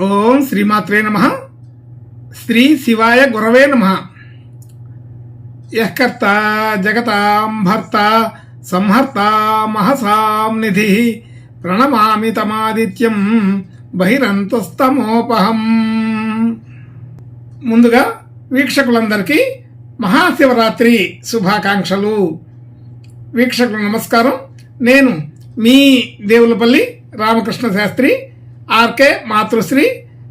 ఓం శ్రీమాత్రే నమః. శ్రీ శివాయ గురవే నమః. యఃకర్త జగతాం భర్త సంహర్త మహసాం నిధి ప్రణమామి తమాదిత్యం బహిరంతస్తమోపహం. ముందుగా వీక్షకులందరికీ మహాశివరాత్రి శుభాకాంక్షలు. వీక్షకులు నమస్కారం. నేను మీ దేవులపల్లి రామకృష్ణ శాస్త్రి, ఆర్కే మాతృశ్రీ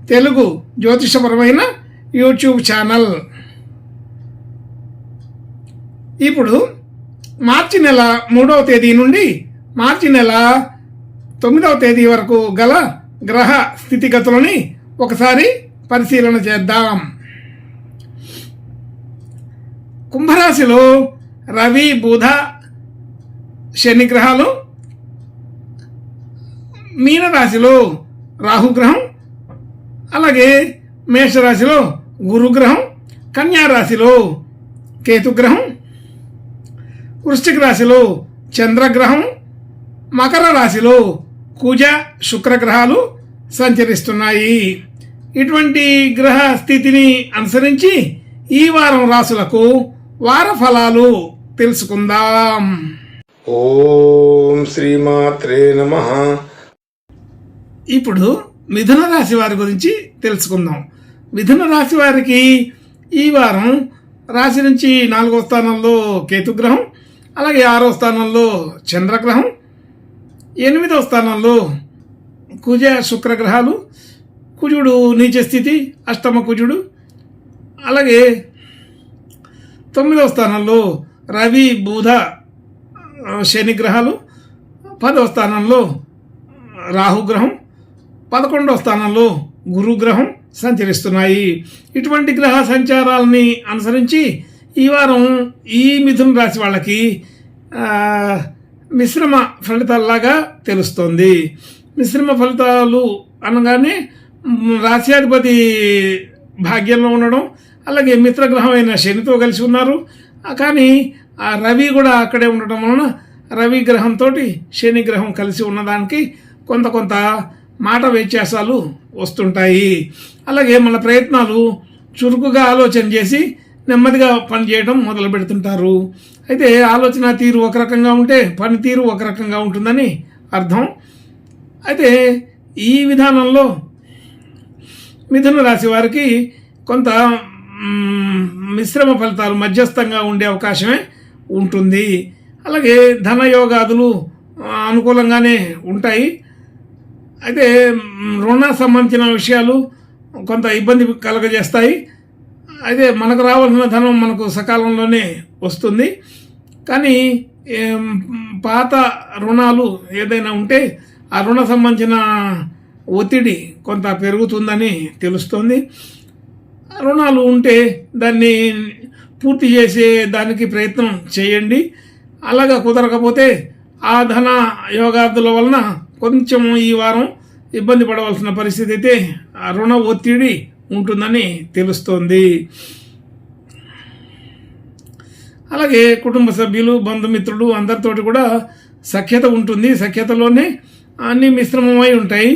తెలుగు జ్యోతిషపరమైన యూట్యూబ్ ఛానల్. ఇప్పుడు మార్చి నెల 3వ తేదీ నుండి మార్చి నెల 9వ తేదీ వరకు గల గ్రహ స్థితిగతులని ఒకసారి పరిశీలన చేద్దాం. కుంభరాశిలో రవి, బుధ, శని గ్రహాలు, మీనరాశిలో రాహుగ్రహం, అలాగే మేషరాశిలో గురుగ్రహం, కన్యారాశిలో కేతుగ్రహం, వృశ్చిక రాశిలో చంద్రగ్రహం, మకర రాశిలో కుజ శుక్రగ్రహాలు సంచరిస్తున్నాయి. ఇటువంటి గ్రహ స్థితిని అనుసరించి ఈ వారం రాశులకు వార ఫలాలు తెలుసుకుందాం. ఓం శ్రీమాత్రే నమః. ఇప్పుడు మిథున రాశి వారి గురించి తెలుసుకుందాం. మిథున రాశి వారికి ఈ వారం రాశి నుంచి 4వ స్థానంలో కేతుగ్రహం, అలాగే 6వ స్థానంలో చంద్రగ్రహం, 8వ స్థానంలో కుజ శుక్రగ్రహాలు, కుజుడు నీచ స్థితి, అష్టమ కుజుడు, అలాగే 9వ స్థానంలో రవి, బుధ, శని గ్రహాలు, 10వ స్థానంలో రాహుగ్రహం, 11వ స్థానంలో గురుగ్రహం సంచరిస్తున్నాయి. ఇటువంటి గ్రహ సంచారాలని అనుసరించి ఈ వారం ఈ మిథున రాశి వాళ్ళకి మిశ్రమ ఫలితాల్లాగా తెలుస్తోంది. మిశ్రమ ఫలితాలు అనగానే రాశ్యాధిపతి భాగ్యంలో ఉండడం, అలాగే మిత్రగ్రహం అయిన శనితో కలిసి ఉన్నారు. కానీ ఆ రవి కూడా అక్కడే ఉండటం వలన రవి గ్రహంతో శని గ్రహం కలిసి ఉన్నదానికి కొంత మాట వ్యత్యాసాలు వస్తుంటాయి. అలాగే మన ప్రయత్నాలు చురుకుగా ఆలోచన చేసి నెమ్మదిగా పనిచేయడం మొదలు పెడుతుంటారు. అయితే ఆలోచన తీరు ఒక రకంగా ఉంటే పనితీరు ఒక రకంగా ఉంటుందని అర్థం. అయితే ఈ విధానంలో మిథున రాశి వారికి కొంత మిశ్రమ ఫలితాలు మధ్యస్థంగా ఉండే అవకాశమే ఉంటుంది. అలాగే ధనయోగాదులు అనుకూలంగానే ఉంటాయి. అయితే రుణ సంబంధించిన విషయాలు కొంత ఇబ్బంది కలగజేస్తాయి. అయితే మనకు రావాల్సిన ధనం మనకు సకాలంలోనే వస్తుంది. కానీ పాత రుణాలు ఏదైనా ఉంటే ఆ రుణ సంబంధించిన ఒత్తిడి కొంత పెరుగుతుందని తెలుస్తుంది. రుణాలు ఉంటే దాన్ని పూర్తి చేసే దానికి ప్రయత్నం చేయండి. అలాగా కుదరకపోతే ఆ ధన యోగాదుల వలన కొంచెం ఈ వారం ఇబ్బంది పడవలసిన పరిస్థితి అయితే ఆ రుణ ఒత్తిడి ఉంటుందని తెలుస్తోంది. అలాగే కుటుంబ సభ్యులు, బంధుమిత్రులు అందరితోటి కూడా సఖ్యత ఉంటుంది. సఖ్యతలోనే అన్నీ మిశ్రమమై ఉంటాయి.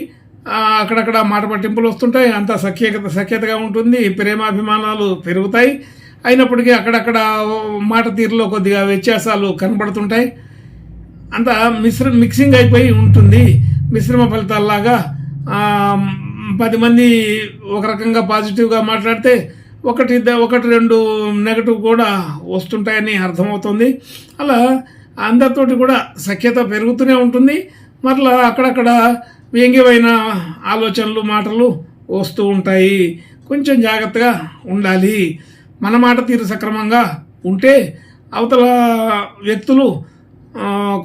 అక్కడక్కడ మాట పట్టింపులు వస్తుంటాయి. అంతా సఖ్యతగా ఉంటుంది. ప్రేమాభిమానాలు పెరుగుతాయి. అయినప్పటికీ అక్కడక్కడ మాట తీరులో కొద్దిగా వ్యత్యాసాలు కనబడుతుంటాయి. అంతా మిక్సింగ్ అయిపోయి ఉంటుంది. మిశ్రమ ఫలితాల్లాగా 10 మంది ఒక రకంగా పాజిటివ్గా మాట్లాడితే ఒకటి రెండు నెగటివ్ కూడా వస్తుంటాయని అర్థమవుతుంది. అలా అందరితోటి కూడా సఖ్యత పెరుగుతూనే ఉంటుంది. మరలా అక్కడక్కడ వ్యంగ్యమైన ఆలోచనలు, మాటలు వస్తూ ఉంటాయి. కొంచెం జాగ్రత్తగా ఉండాలి. మన మాట తీరు సక్రమంగా ఉంటే అవతల వ్యక్తులు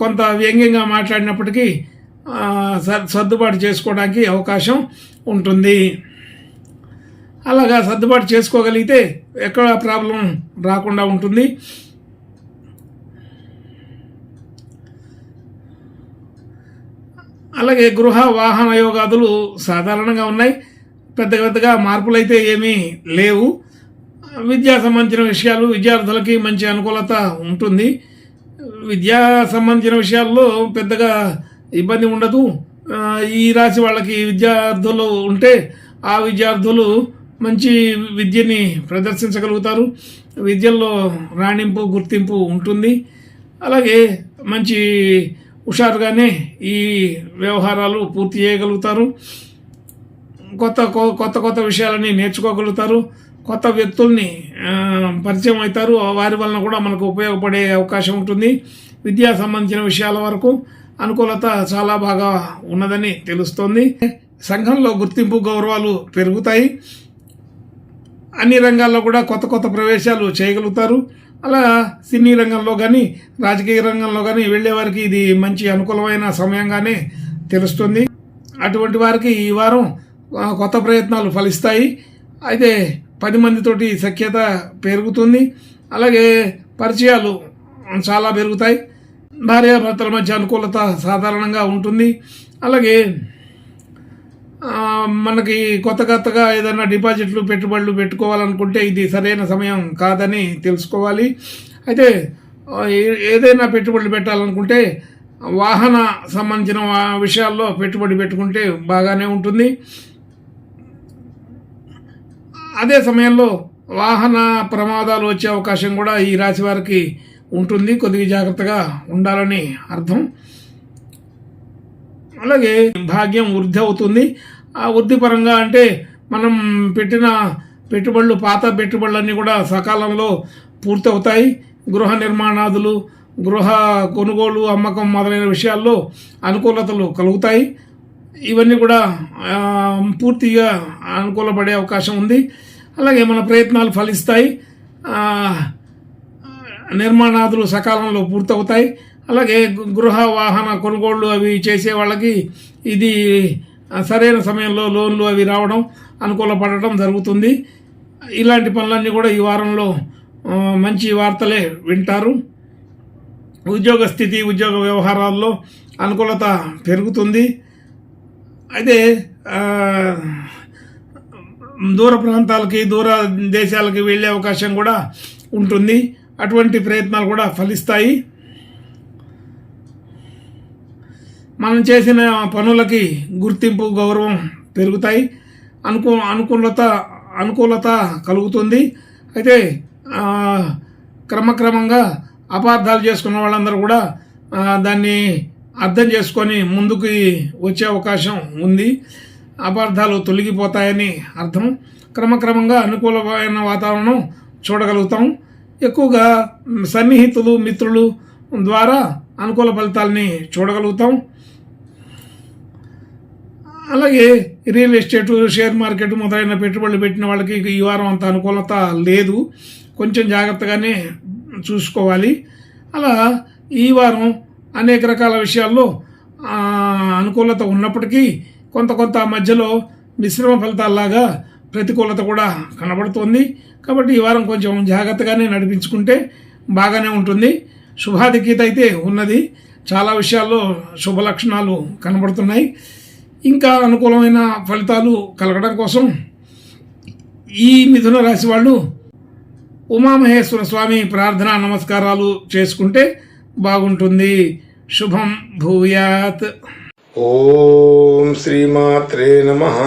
కొంత వ్యంగ్యంగా మాట్లాడినప్పటికీ సర్దుబాటు చేసుకోవడానికి అవకాశం ఉంటుంది. అలాగా సర్దుబాటు చేసుకోగలిగితే ఎక్కడ ప్రాబ్లం రాకుండా ఉంటుంది. అలాగే గృహ వాహన యోగాదులు సాధారణంగా ఉన్నాయి. పెద్దగా మార్పులు అయితే ఏమీ లేవు. విద్యా సంబంధించిన విషయాలు విద్యార్థులకి మంచి అనుకూలత ఉంటుంది. విద్యా సంబంధించిన విషయాల్లో పెద్దగా ఇబ్బంది ఉండదు. ఈ రాశి వాళ్ళకి విద్యార్థులు ఉంటే ఆ విద్యార్థులు మంచి విద్యని ప్రదర్శించగలుగుతారు. విద్యల్లో రాణింపు గుర్తింపు ఉంటుంది. అలాగే మంచి హుషారుగానే ఈ వ్యవహారాలు పూర్తి చేయగలుగుతారు. కొత్త కొత్త విషయాలని నేర్చుకోగలుగుతారు. కొత్త వ్యక్తుల్ని పరిచయం అవుతారు. వారి వలన కూడా మనకు ఉపయోగపడే అవకాశం ఉంటుంది. విద్యా సంబంధించిన విషయాల వరకు అనుకూలత చాలా బాగా ఉన్నదని తెలుస్తోంది. సంఘంలో గుర్తింపు గౌరవాలు పెరుగుతాయి. అన్ని రంగాల్లో కూడా కొత్త ప్రవేశాలు చేయగలుగుతారు. అలా సినీ రంగంలో కానీ రాజకీయ రంగంలో కానీ వెళ్ళే వారికి ఇది మంచి అనుకూలమైన సమయంగానే తెలుస్తుంది. అటువంటి వారికి ఈ వారం కొత్త ప్రయత్నాలు ఫలిస్తాయి. అయితే 10 మందితోటి సఖ్యత పెరుగుతుంది. అలాగే పరిచయాలు చాలా పెరుగుతాయి. భార్యాభర్తల మధ్య అనుకూలత సాధారణంగా ఉంటుంది. అలాగే మనకి కొత్తగా ఏదైనా డిపాజిట్లు పెట్టుబడులు పెట్టుకోవాలనుకుంటే ఇది సరైన సమయం కాదని తెలుసుకోవాలి. అయితే ఏదైనా పెట్టుబడులు పెట్టాలనుకుంటే వాహన సంబంధించిన విషయాల్లో పెట్టుబడి పెట్టుకుంటే బాగానే ఉంటుంది. అదే సమయంలో వాహన ప్రమాదాలు వచ్చే అవకాశం కూడా ఈ రాశి వారికి ఉంటుంది. కొద్దిగా జాగ్రత్తగా ఉండాలని అర్థం. అలాగే భాగ్యం వృద్ధి అవుతుంది. ఆ వృద్ధి పరంగా అంటే మనం పెట్టిన పెట్టుబడులు పాత పెట్టుబడులన్నీ కూడా సకాలంలో పూర్తవుతాయి. గృహ నిర్మాణాదులు, గృహ కొనుగోలు, అమ్మకం మొదలైన విషయాల్లో అనుకూలతలు కలుగుతాయి. ఇవన్నీ కూడా పూర్తిగా అనుకూలపడే అవకాశం ఉంది. అలాగే మన ప్రయత్నాలు ఫలిస్తాయి. నిర్మాణాదులు సకాలంలో పూర్తవుతాయి. అలాగే గృహ వాహన కొనుగోళ్లు అవి చేసే వాళ్ళకి ఇది సరైన సమయంలో లోన్లు అవి రావడం, అనుకూలపడటం జరుగుతుంది. ఇలాంటి పనులన్నీ కూడా ఈ వారంలో మంచి వార్తలే వింటారు. ఉద్యోగ స్థితి, ఉద్యోగ వ్యవహారాల్లో అనుకూలత పెరుగుతుంది. అయితే దూర ప్రాంతాలకి, దూర దేశాలకి వెళ్ళే అవకాశం కూడా ఉంటుంది. అటువంటి ప్రయత్నాలు కూడా ఫలిస్తాయి. మనం చేసిన పనులకి గుర్తింపు, గౌరవం పెరుగుతాయి. అనుకూలత కలుగుతుంది. అయితే క్రమక్రమంగా అపార్థాలు చేసుకున్న వాళ్ళందరూ కూడా దాన్ని అర్థం చేసుకొని ముందుకు వచ్చే అవకాశం ఉంది. అపార్థాలు తొలగిపోతాయని అర్థం. క్రమక్రమంగా అనుకూలమైన వాతావరణం చూడగలుగుతాం. ఎక్కువగా సన్నిహితులు, మిత్రులు ద్వారా అనుకూల ఫలితాలని చూడగలుగుతాం. అలాగే రియల్ ఎస్టేట్, షేర్ మార్కెట్ మొదలైన పెట్టుబడులు పెట్టిన వాళ్ళకి ఈ వారం అంత అనుకూలత లేదు. కొంచెం జాగ్రత్తగానే చూసుకోవాలి. అలా ఈ వారం అనేక రకాల విషయాల్లో అనుకూలత ఉన్నప్పటికీ కొంత మధ్యలో మిశ్రమ ఫలితాల్లాగా ప్రతికూలత కూడా కనబడుతుంది. కాబట్టి ఈ వారం కొంచెం జాగ్రత్తగానే నడిపించుకుంటే బాగానే ఉంటుంది. శుభాధిక్యత అయితే ఉన్నది. చాలా విషయాల్లో శుభ లక్షణాలు కనబడుతున్నాయి. ఇంకా అనుకూలమైన ఫలితాలు కలగడం కోసం ఈ మిథున రాశి వాళ్ళు ఉమామహేశ్వర స్వామి ప్రార్థనా నమస్కారాలు చేసుకుంటే బాగుంటుంది. శుభం భూయాత్. ఓం శ్రీమాత్రే నమః.